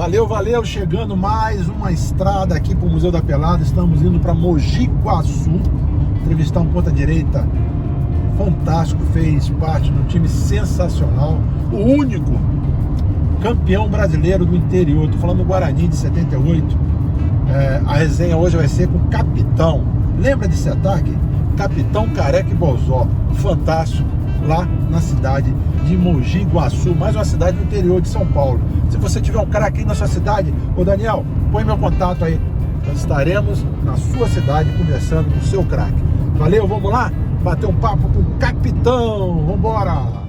Valeu, valeu, chegando mais uma estrada aqui para o Museu da Pelada. Estamos indo para Mogi Guaçu, entrevistar um ponta-direita fantástico, fez parte de um time sensacional, o único campeão brasileiro do interior. Estou falando do Guarani de 78. A resenha hoje vai ser com o Capitão. Lembra desse ataque? Capitão Careca e Bozó, fantástico, lá na cidade de Mogi Guaçu, mais uma cidade do interior de São Paulo. Se você tiver um cara aqui na sua cidade, ô Daniel, põe meu contato aí. Nós estaremos na sua cidade conversando com o seu craque. Valeu, vamos lá? Bater um papo com o Capitão. Vamos embora!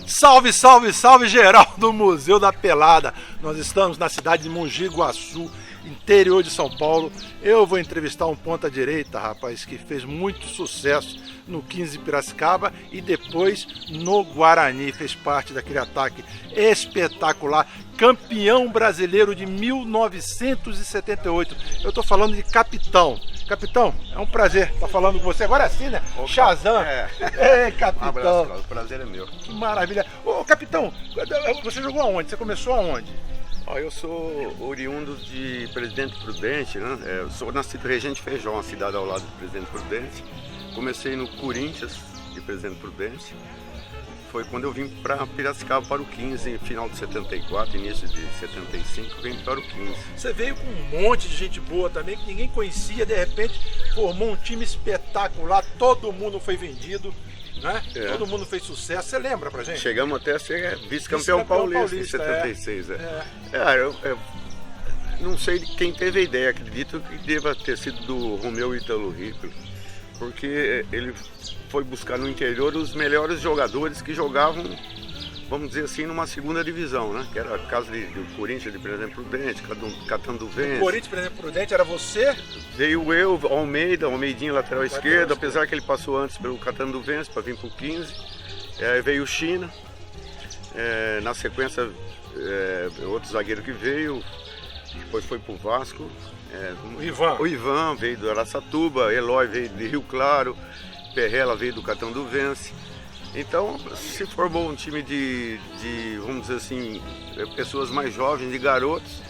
Salve, salve, salve geral do Museu da Pelada. Nós estamos na cidade de Mogi Guaçu, interior de São Paulo. Eu vou entrevistar um ponta-direita, rapaz, que fez muito sucesso no 15 Piracicaba e depois no Guarani. Fez parte daquele ataque espetacular. Campeão brasileiro de 1978. Eu tô falando de Capitão. Capitão, é um prazer estar falando com você. Agora é assim, né? Opa, Shazam. Ei, Capitão. Um abraço, o prazer é meu. Que maravilha. Ô, Capitão, você jogou aonde? Você começou aonde? Ó, eu sou oriundo de Presidente Prudente, né? Eu sou nascido em Regente Feijó, uma cidade ao lado de Presidente Prudente. Comecei no Corinthians de Presidente Prudente. Foi quando eu vim para Piracicaba para o 15, final de 74, início de 75, vim para o 15. Você veio com um monte de gente boa também, que ninguém conhecia, de repente formou um time espetacular, todo mundo foi vendido, né? Todo mundo fez sucesso. Você lembra pra gente? Chegamos até a ser vice-campeão paulista em 76. Eu não sei de quem teve a ideia, acredito que deva ter sido do Romeu Ítalo Rico, porque ele foi buscar no interior os melhores jogadores que jogavam, vamos dizer assim, numa segunda divisão, né? Que era a casa do Corinthians de Presidente Prudente, Catanduvense. O Corinthians de Presidente Prudente era você? Veio eu, Almeidinho, lateral esquerdo, apesar que ele passou antes pelo Catanduvense para vir para o 15. Veio o China, na sequência outro zagueiro que veio, depois foi para o Vasco. O Ivan veio do Araçatuba, Eloy veio de Rio Claro, Perrella veio do Catanduvense. Então se formou um time de, vamos dizer assim, pessoas mais jovens, de garotos,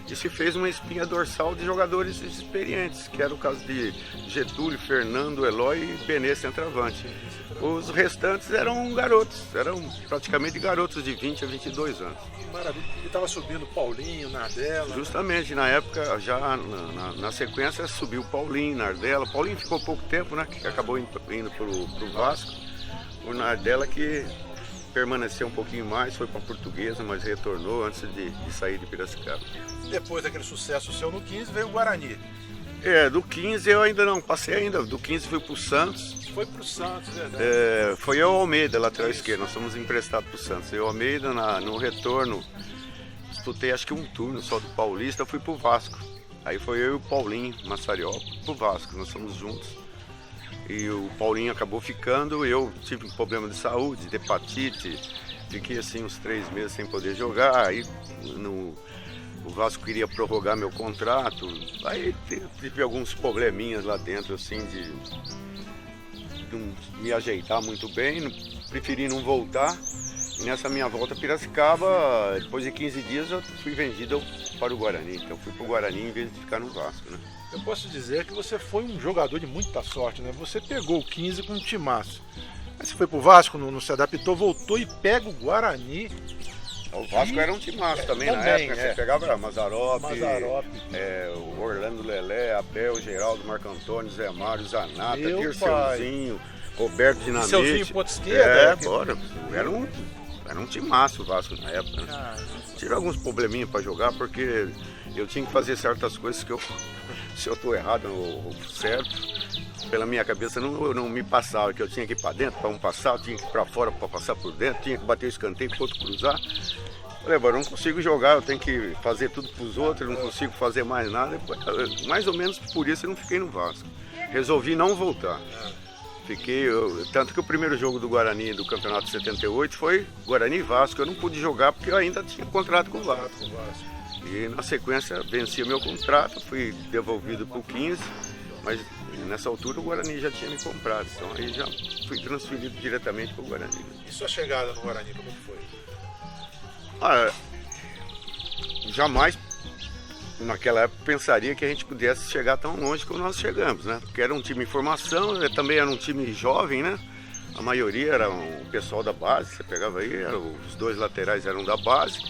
e se fez uma espinha dorsal de jogadores experientes, que era o caso de Getúlio, Fernando, Eloy e Benê, centroavante. Os restantes eram garotos, eram praticamente garotos de 20 a 22 anos. Que maravilha. E estava subindo Paulinho, Nardella. Justamente, na época, já na sequência, subiu Paulinho, Nardella. Paulinho ficou pouco tempo, né? Que acabou indo para o Vasco. O Nardella que permaneceu um pouquinho mais, foi para a Portuguesa, mas retornou antes de sair de Piracicaba. Depois daquele sucesso seu no 15, veio o Guarani. Do 15 eu ainda não passei ainda. Do 15 fui para o Santos. Foi para o Santos, verdade. Foi eu, Almeida, lateral esquerdo. Nós fomos emprestados para o Santos. Eu, Almeida, no retorno, disputei acho que um turno só do Paulista, fui para o Vasco. Aí foi eu e o Paulinho, Massarió, para o Vasco. Nós fomos juntos. E o Paulinho acabou ficando. Eu tive um problema de saúde, de hepatite. Fiquei assim uns 3 meses sem poder jogar. Aí o Vasco queria prorrogar meu contrato. Aí tive alguns probleminhas lá dentro, assim, de não me ajeitar muito bem, preferi não voltar. E nessa minha volta a Piracicaba, depois de 15 dias eu fui vendido para o Guarani. Então fui para o Guarani em vez de ficar no Vasco, né? Eu posso dizer que você foi um jogador de muita sorte, né? Você pegou o 15 com um timaço. Aí você foi para o Vasco, não se adaptou, voltou e pega o Guarani. O Vasco era um timaço também na época. Você pegava Mazzaropi, o Orlando Lelé, Abel, Geraldo, Marco Antônio, Zé Mário, Zanata, Dirceuzinho, Roberto Dinamite. Dirceuzinho, ponta esquerda? Era um timaço o Vasco na época, né? Tive alguns probleminhas para jogar, porque eu tinha que fazer certas coisas que se eu estou errado ou certo, pela minha cabeça não me passava, que eu tinha que ir para dentro para um passar, eu tinha que ir para fora para passar por dentro, tinha que bater o escanteio para o outro cruzar. Falei, eu não consigo jogar, eu tenho que fazer tudo para os outros, eu não consigo fazer mais nada. Mais ou menos por isso eu não fiquei no Vasco. Resolvi não voltar. Tanto que o primeiro jogo do Guarani do campeonato de 78 foi Guarani e Vasco. Eu não pude jogar porque eu ainda tinha contrato com o Vasco. E na sequência venci o meu contrato, fui devolvido para o 15, mas nessa altura o Guarani já tinha me comprado, então aí já fui transferido diretamente para o Guarani. E sua chegada no Guarani, como que foi? Jamais naquela época pensaria que a gente pudesse chegar tão longe como nós chegamos, né? Porque era um time em formação, também era um time jovem, né? A maioria era o pessoal da base, você pegava aí, os dois laterais eram da base.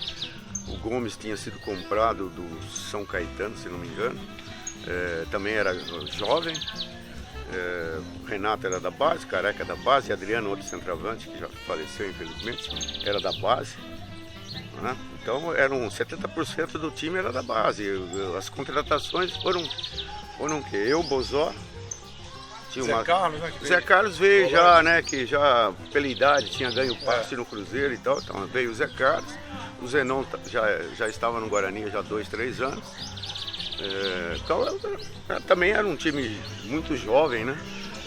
O Gomes tinha sido comprado do São Caetano, se não me engano. Também era jovem. O Renato era da base, Careca da base, e Adriano, outro centroavante, que já faleceu infelizmente, era da base. Né? Então eram 70% do time era da base. As contratações foram o quê? Eu, Bozó. Carlos, né? Zé Carlos veio já, né? Que já pela idade tinha ganho passe no Cruzeiro e tal. Então veio o Zé Carlos. O Zenon já estava no Guarani já há 2, 3 anos. Então também era um time muito jovem, né?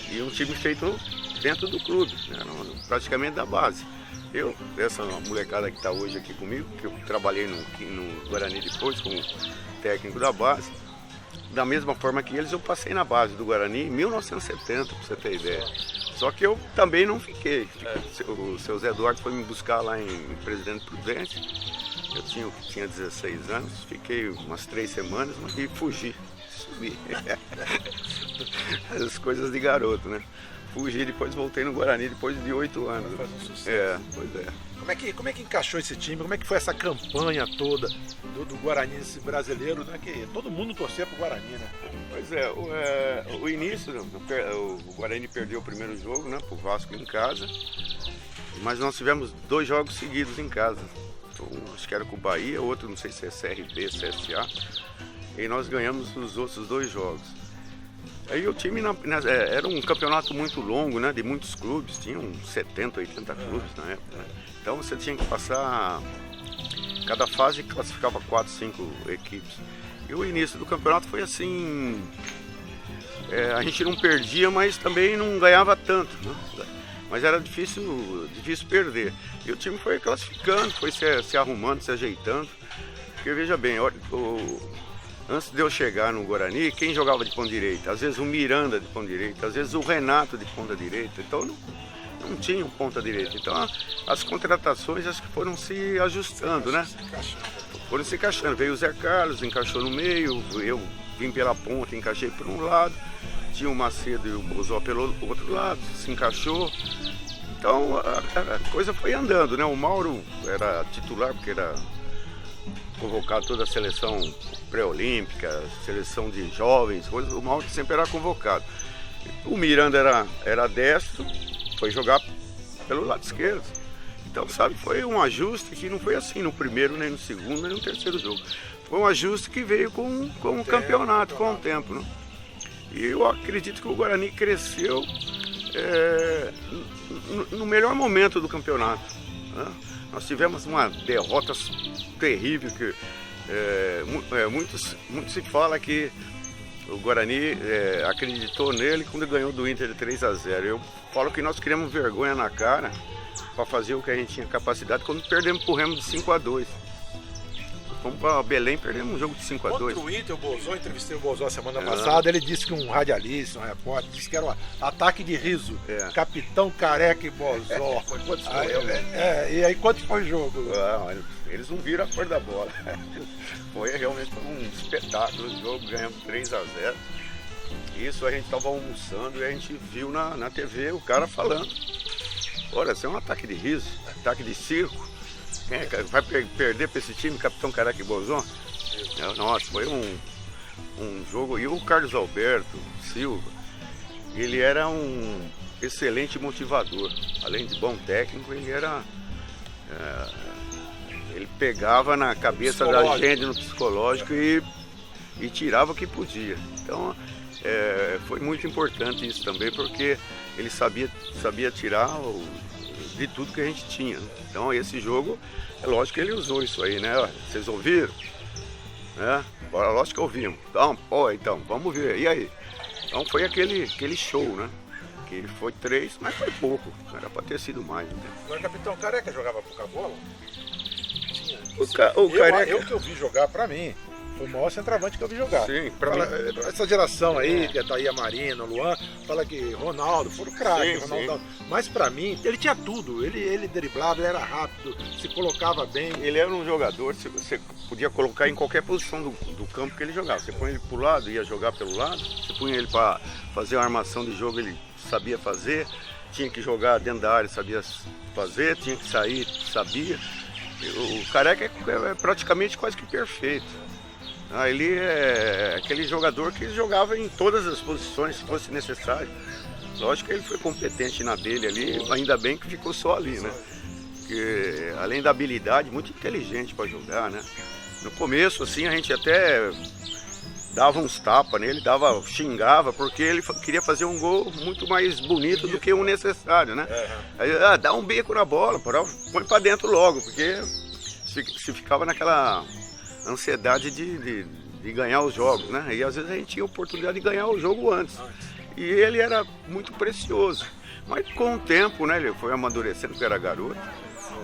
E um time feito dentro do clube, né? Praticamente da base. Essa molecada que está hoje aqui comigo, que eu trabalhei no Guarani depois como técnico da base, da mesma forma que eles, eu passei na base do Guarani em 1970, para você ter ideia. Só que eu também não fiquei. O seu Zé Eduardo foi me buscar lá em Presidente Prudente. Eu tinha 16 anos, fiquei umas 3 semanas e fugi. Subi. As coisas de garoto, né? Fugi, depois voltei no Guarani depois de 8 anos. Pois é. Como é que encaixou esse time? Como é que foi essa campanha toda do Guarani, esse brasileiro, né? Que todo mundo torcia pro Guarani, né? Pois é, o início, o Guarani perdeu o primeiro jogo, né? Pro Vasco em casa. Mas nós tivemos 2 jogos seguidos em casa. Um, acho que era com o Bahia, outro não sei se é CRB, CSA. E nós ganhamos os outros 2 jogos. Aí o time era um campeonato muito longo, né? De muitos clubes, tinham 70, 80 clubes na época. Né? Então você tinha que passar. Cada fase classificava 4, 5 equipes. E o início do campeonato foi assim. A gente não perdia, mas também não ganhava tanto. Né? Mas era difícil perder. E o time foi classificando, foi se arrumando, se ajeitando. Porque veja bem, antes de eu chegar no Guarani, quem jogava de ponta direita? Às vezes o Miranda de ponta direita, às vezes o Renato de ponta direita. Então não tinha um ponta direita. Então as contratações acho que foram se ajustando, né? Foram se encaixando. Veio o Zé Carlos, encaixou no meio, eu vim pela ponta, encaixei por um lado. Tinha o Macedo e o Bozó pelo outro lado, se encaixou. Então a coisa foi andando, né? O Mauro era titular porque era convocado toda a seleção pré-olímpica, seleção de jovens, o Mauro sempre era convocado. O Miranda era destro, foi jogar pelo lado esquerdo. Então, sabe, foi um ajuste que não foi assim no primeiro, nem no segundo, nem no terceiro jogo. Foi um ajuste que veio com o campeonato, com o tempo, né? E eu acredito que o Guarani cresceu no melhor momento do campeonato. Né? Nós tivemos uma derrota terrível, que muito se fala que o Guarani acreditou nele quando ganhou do Inter de 3-0. Eu falo que nós criamos vergonha na cara para fazer o que a gente tinha capacidade quando perdemos pro Remo de 5-2. Fomos para Belém, perdemos um jogo de 5-2. Contra o Inter, o Bozó, entrevistei o Bozó semana passada, ele disse que um radialista, um repórter, disse que era um ataque de riso. Capitão Careca e Bozó. E aí quanto foi o jogo? Eles não viram a cor da bola. Foi realmente um espetáculo o jogo, ganhamos 3-0. Isso a gente estava almoçando e a gente viu na TV o cara falando. Olha, isso é um ataque de riso, ataque de circo. Quem vai perder para esse time, Capitão Careca e Bozó? Nossa, foi um jogo. E o Carlos Alberto Silva, ele era um excelente motivador. Além de bom técnico, ele era. Ele pegava na cabeça da gente no psicológico e tirava o que podia. Então foi muito importante isso também, porque ele sabia tirar de tudo que a gente tinha. Então esse jogo, é lógico que ele usou isso aí, né? Vocês ouviram? Lógico que ouvimos. Então, vamos ver. E aí? Então foi aquele show, né? Que foi 3, mas foi pouco. Era para ter sido mais. Né? Agora o Capitão Careca jogava pouca bola? O Careca... Eu que eu vi jogar, pra mim, foi o maior centroavante que eu vi jogar. Sim, pra mim. Essa geração aí, que tá aí a Marina, o Luan, fala que Ronaldo, foram craque, Ronaldo. Mas pra mim, ele tinha tudo. Ele driblava, ele era rápido, se colocava bem. Ele era um jogador, você podia colocar em qualquer posição do campo que ele jogava. Você põe ele pro lado, ia jogar pelo lado. Você põe ele para fazer uma armação de jogo, ele sabia fazer. Tinha que jogar dentro da área, sabia fazer. Tinha que sair, sabia. O Careca é praticamente quase que perfeito. Ele é aquele jogador que jogava em todas as posições, se fosse necessário. Lógico que ele foi competente na dele ali, ainda bem que ficou só ali, né? Porque além da habilidade, muito inteligente para jogar, né? No começo, assim, a gente até dava uns tapas nele, xingava, porque ele queria fazer um gol muito mais bonito do que o necessário, né? Aí, dá um bico na bola, põe para dentro logo, porque se ficava naquela ansiedade de ganhar os jogos, né? E às vezes a gente tinha a oportunidade de ganhar o jogo antes. E ele era muito precioso. Mas com o tempo, né, ele foi amadurecendo, porque era garoto,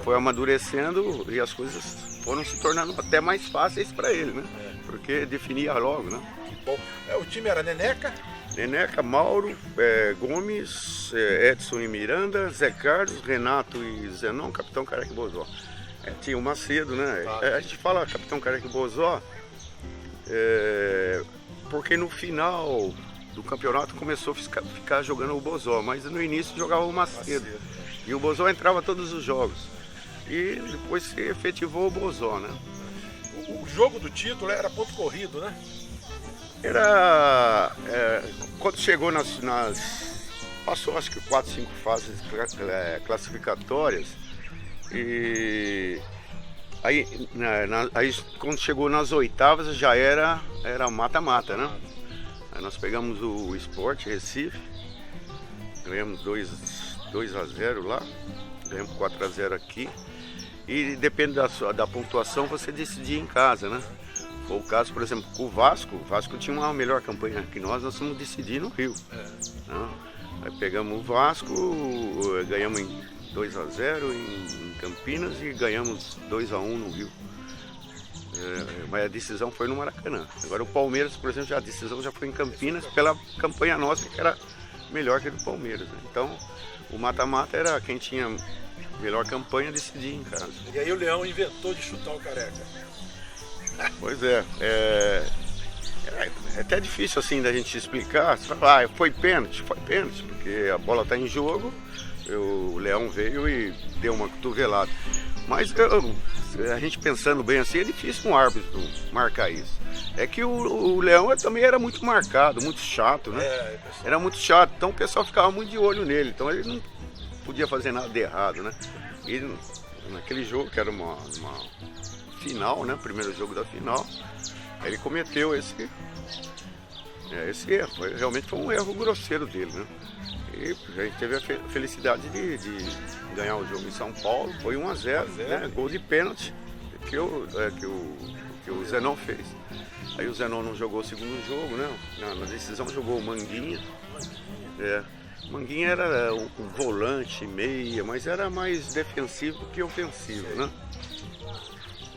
foi amadurecendo e as coisas foram se tornando até mais fáceis para ele, né? Porque definia logo, né? Bom, o time era Neneca, Mauro, Gomes, Edson e Miranda, Zé Carlos, Renato e Zenon, Capitão Careca e Bozó. Tinha o Macedo, né? A gente fala Capitão Careca e Bozó porque no final do campeonato começou a ficar jogando o Bozó, mas no início jogava o Macedo. E o Bozó entrava todos os jogos. E depois se efetivou o Bozó, né? O jogo do título era ponto corrido, né? Era... quando chegou passou acho que 4, 5 fases classificatórias. E aí quando chegou nas oitavas já era mata-mata, né? Aí nós pegamos o Sport Recife, ganhamos 2-0 lá, ganhamos 4-0 aqui. E depende da pontuação você decidia em casa, né? Foi o caso, por exemplo, com o Vasco tinha uma melhor campanha que nós fomos decidir no Rio. Né? Aí pegamos o Vasco, ganhamos em 2-0 em Campinas e ganhamos 2-1 no Rio. Mas a decisão foi no Maracanã. Agora o Palmeiras, por exemplo, a decisão já foi em Campinas pela campanha nossa, que era melhor que a do Palmeiras. Né? Então o mata-mata era quem tinha melhor campanha decidir em casa. E aí o Leão inventou de chutar o Careca. Pois é até difícil assim da gente explicar. Você fala, foi pênalti, porque a bola está em jogo. O Leão veio e deu uma cotovelada. Mas a gente pensando bem assim, é difícil um árbitro marcar isso. É que o Leão também era muito marcado, muito chato, né? Era muito chato, então o pessoal ficava muito de olho nele. Então ele não podia fazer nada de errado, né? E naquele jogo, que era uma final, né? Primeiro jogo da final, ele cometeu esse erro. Realmente foi um erro grosseiro dele, né? E a gente teve a felicidade de ganhar o jogo em São Paulo, foi 1-0, né? Gol de pênalti que o Zenon fez. Aí o Zenon não jogou o segundo jogo, né? Na decisão jogou o Manguinha. Manguinha era um volante, meia, mas era mais defensivo do que ofensivo, né?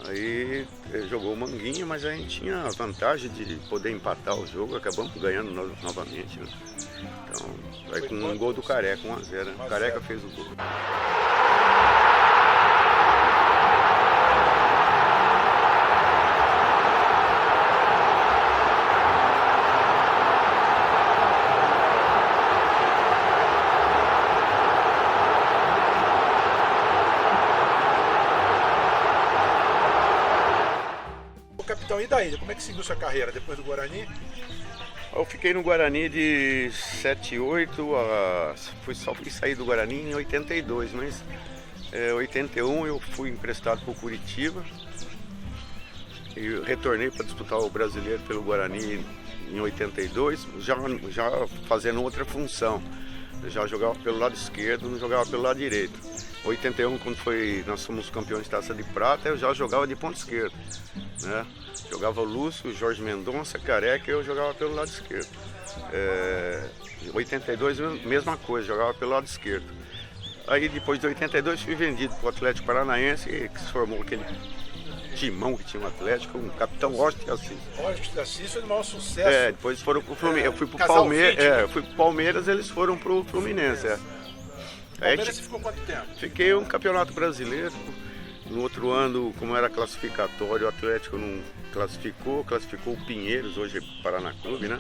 Aí jogou o Manguinha, mas a gente tinha a vantagem de poder empatar o jogo, acabamos ganhando novamente, né? Então, aí com um gol do Careca, 1-0, né? O Careca fez o gol. Capitão, e daí? Como é que seguiu sua carreira depois do Guarani? Eu fiquei no Guarani de 78, só fui sair do Guarani em 82, mas em 81 eu fui emprestado para o Curitiba e retornei para disputar o Brasileiro pelo Guarani em 82, já fazendo outra função. Eu já jogava pelo lado esquerdo, não jogava pelo lado direito. 81, quando nós fomos campeões de Taça de Prata, eu já jogava de ponta esquerda, né? Jogava o Lúcio, Jorge Mendonça, Careca, e eu jogava pelo lado esquerdo. 82, mesma coisa, jogava pelo lado esquerdo. Aí depois de 82 fui vendido para o Atlético Paranaense, que se formou aquele timão que tinha o Atlético, um capitão Washington de Assis. Washington de Assis foi o maior sucesso. Depois foram pro Fluminense. Eu fui pro Casal Palmeiras, 20, né? eu fui pro Palmeiras, eles foram pro Fluminense. Palmeiras você ficou quanto tempo? Fiquei um campeonato brasileiro. No outro ano, como era classificatório, o Atlético não classificou o Pinheiros, hoje é Paraná Clube, né?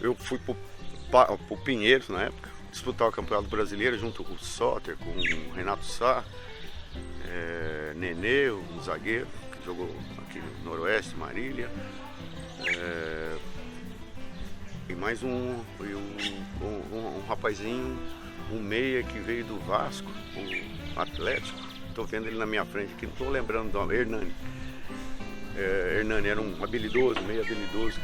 Eu fui pro Pinheiros na época, disputar o Campeonato Brasileiro junto com o Soter, com o Renato Sá, Nenê, um zagueiro que jogou aqui no Noroeste, Marília, e mais um rapazinho, um meia que veio do Vasco, o Atlético. Estou vendo ele na minha frente aqui, não estou lembrando do nome, Hernani. Hernani era um habilidoso, meio habilidoso,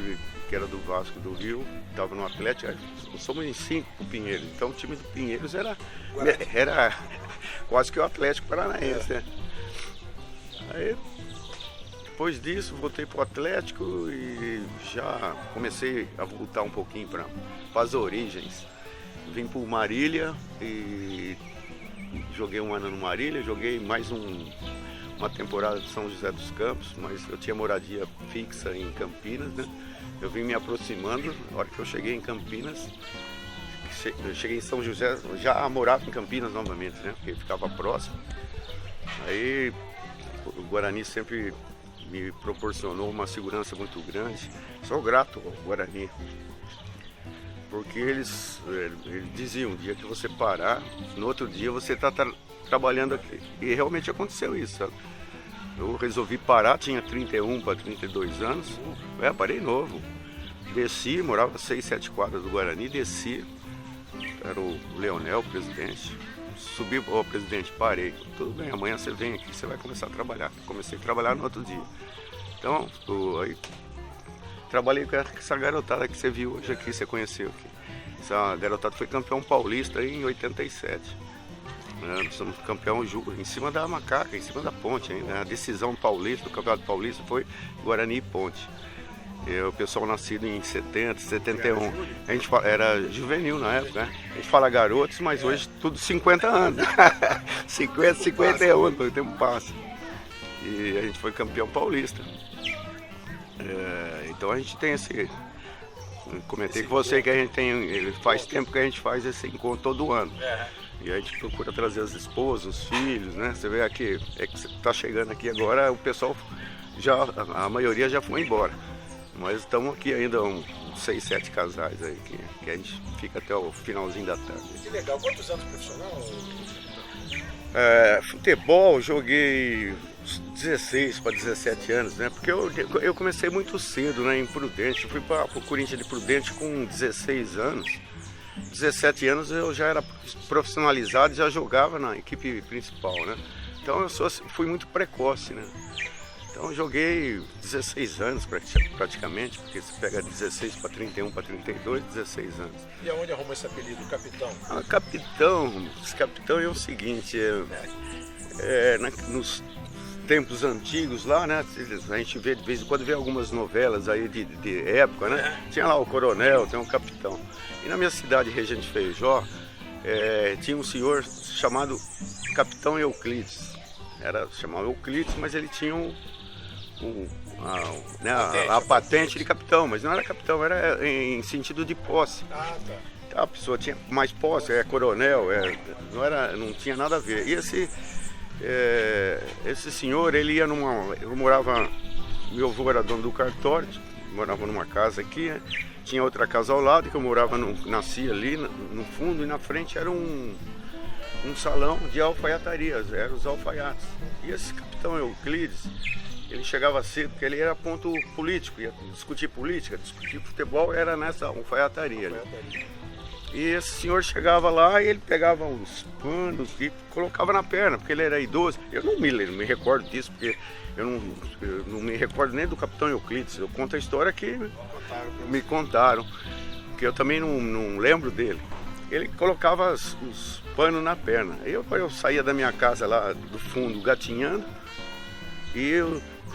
que era do Vasco do Rio, estava no Atlético. Somos em 5 pro Pinheiros, então o time do Pinheiros era quase que o Atlético Paranaense, né? Aí, depois disso, voltei pro Atlético e já comecei a voltar um pouquinho para as origens. Vim pro Marília e joguei um ano no Marília, joguei mais uma temporada de São José dos Campos, mas eu tinha moradia fixa em Campinas, né? Eu vim me aproximando, na hora que eu cheguei em Campinas, eu cheguei em São José, já morava em Campinas novamente, né? Porque ficava próximo. Aí o Guarani sempre me proporcionou uma segurança muito grande. Sou grato ao Guarani. Porque eles diziam, o dia que você parar, no outro dia você está trabalhando aqui. E realmente aconteceu isso, sabe? Eu resolvi parar, tinha 31 para 32 anos, parei novo. Desci, morava 6, 7 quadras do Guarani, desci, era o Leonel, o presidente. Subi, ó, presidente, parei. Tudo bem, amanhã você vem aqui, você vai começar a trabalhar. Comecei a trabalhar no outro dia. Então, aí trabalhei com essa garotada que você viu hoje aqui, você conheceu aqui. Essa garotada foi campeão paulista em 87. Nós somos campeão em cima da Macaca, em cima da Ponte ainda. A decisão paulista, do Campeonato Paulista foi Guarani e Ponte. E o pessoal nascido em 70, 71. A gente era juvenil na época, né? A gente fala garotos, mas hoje tudo 50 anos. 50, 51, o tempo passa. E a gente foi campeão paulista. Então a gente tem esse... Comentei com você que a gente tem... Faz tempo que a gente faz esse encontro todo ano. E a gente procura trazer as esposas, os filhos, né? Você vê aqui, que você tá chegando aqui agora, o pessoal a maioria já foi embora. Mas estamos aqui ainda uns 6, 7 casais aí, que a gente fica até o finalzinho da tarde. Que legal. Quantos anos profissional? Futebol, joguei 16 para 17 anos, né? Porque eu comecei muito cedo, né, em Prudente. Eu fui para o Corinthians de Prudente com 16 anos. 17 anos eu já era profissionalizado e já jogava na equipe principal, né? Então eu fui muito precoce, né? Então eu joguei 16 anos praticamente, porque você pega 16 para 31 para 32, 16 anos. E aonde arrumou esse apelido, capitão? Capitão é o seguinte, nos tempos antigos lá, né? A gente vê de vez em quando algumas novelas aí de época, né? Tinha lá o coronel, tem o capitão. E na minha cidade, Regente Feijó, tinha um senhor chamado Capitão Euclides. Chamava Euclides, mas ele tinha a patente de capitão, mas não era capitão, era em sentido de posse. A pessoa tinha mais posse, coronel, não tinha nada a ver. E esse senhor, ele ia eu morava, meu avô era dono do cartório, morava numa casa aqui, né? Tinha outra casa ao lado, que eu morava, nasci ali no fundo, e na frente era um salão de alfaiatarias, eram os alfaiates. E esse capitão Euclides, ele chegava cedo, porque ele era ponto político, ia discutir política, discutir futebol, era nessa alfaiataria ali. E esse senhor chegava lá e ele pegava uns panos e colocava na perna, porque ele era idoso. Eu não me recordo disso, porque eu não me recordo nem do capitão Euclides. Eu conto a história que me contaram, porque eu também não lembro dele. Ele colocava os panos na perna. Eu saía da minha casa lá do fundo gatinhando, e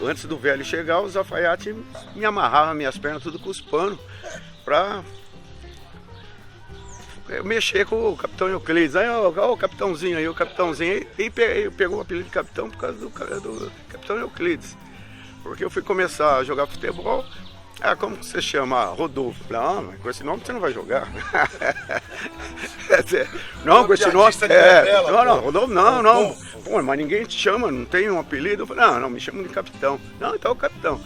antes do velho chegar, os alfaiates me amarravam minhas pernas tudo com os panos para mexer com o capitão Euclides. Aí, ó, o capitãozinho aí, e pegou o apelido de capitão por causa do capitão Euclides. Porque eu fui começar a jogar futebol. Ah, como que você chama? Rodolfo. Não, mas com esse nome você não vai jogar. Não, com esse nome. Não, Rodolfo, não. Pô, mas ninguém te chama, não tem um apelido. Eu falei, não, me chamam de capitão. Não, então o capitão.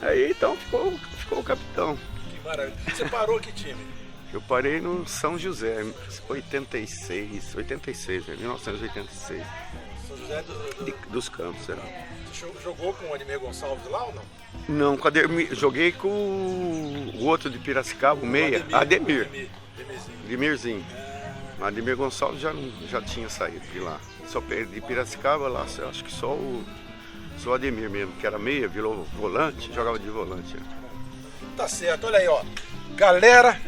Aí então ficou o capitão. Que maravilha. Você parou que time? Eu parei no São José, 1986. São José dos Campos, será? Você jogou com o Ademir Gonçalves lá ou não? Não, joguei com o outro de Piracicaba, o meia, Ademirzinho. Ademir Gonçalves já tinha saído de lá. Só de Piracicaba lá, acho que só o Ademir mesmo, que era meia, virou volante, jogava de volante. Tá certo, olha aí, ó. Galera,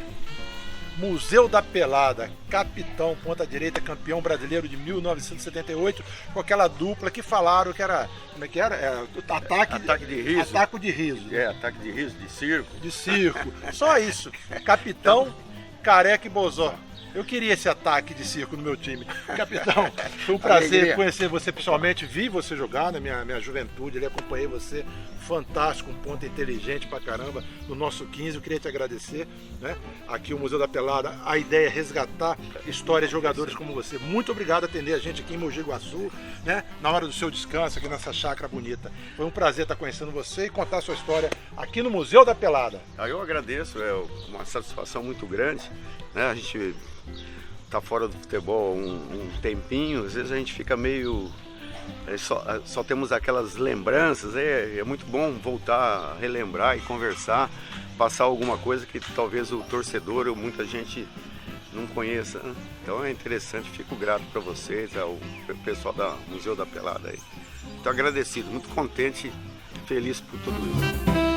Museu da Pelada, capitão, ponta direita, campeão brasileiro de 1978, com aquela dupla que falaram que era, como é que era? Ataque de riso. Ataque de riso. Ataque de riso, de circo. De circo, só isso. Capitão, Careca e Bozó. Eu queria esse ataque de circo no meu time. Capitão, foi um prazer conhecer você pessoalmente. Vi você jogar na minha juventude, ali acompanhei você. Fantástico, um ponto inteligente pra caramba. No nosso 15, eu queria te agradecer. Né? Aqui o Museu da Pelada, a ideia é resgatar histórias de jogadores como você. Muito obrigado por atender a gente aqui em Mogi Guaçu, né? Na hora do seu descanso aqui nessa chácara bonita. Foi um prazer estar conhecendo você e contar a sua história aqui no Museu da Pelada. Eu agradeço, é uma satisfação muito grande. Né? A gente tá fora do futebol um tempinho, às vezes a gente fica meio... Só temos aquelas lembranças, é muito bom voltar a relembrar e conversar, passar alguma coisa que talvez o torcedor ou muita gente não conheça. Né? Então é interessante, fico grato para vocês, ao pessoal do Museu da Pelada aí. Muito agradecido, muito contente, feliz por tudo isso.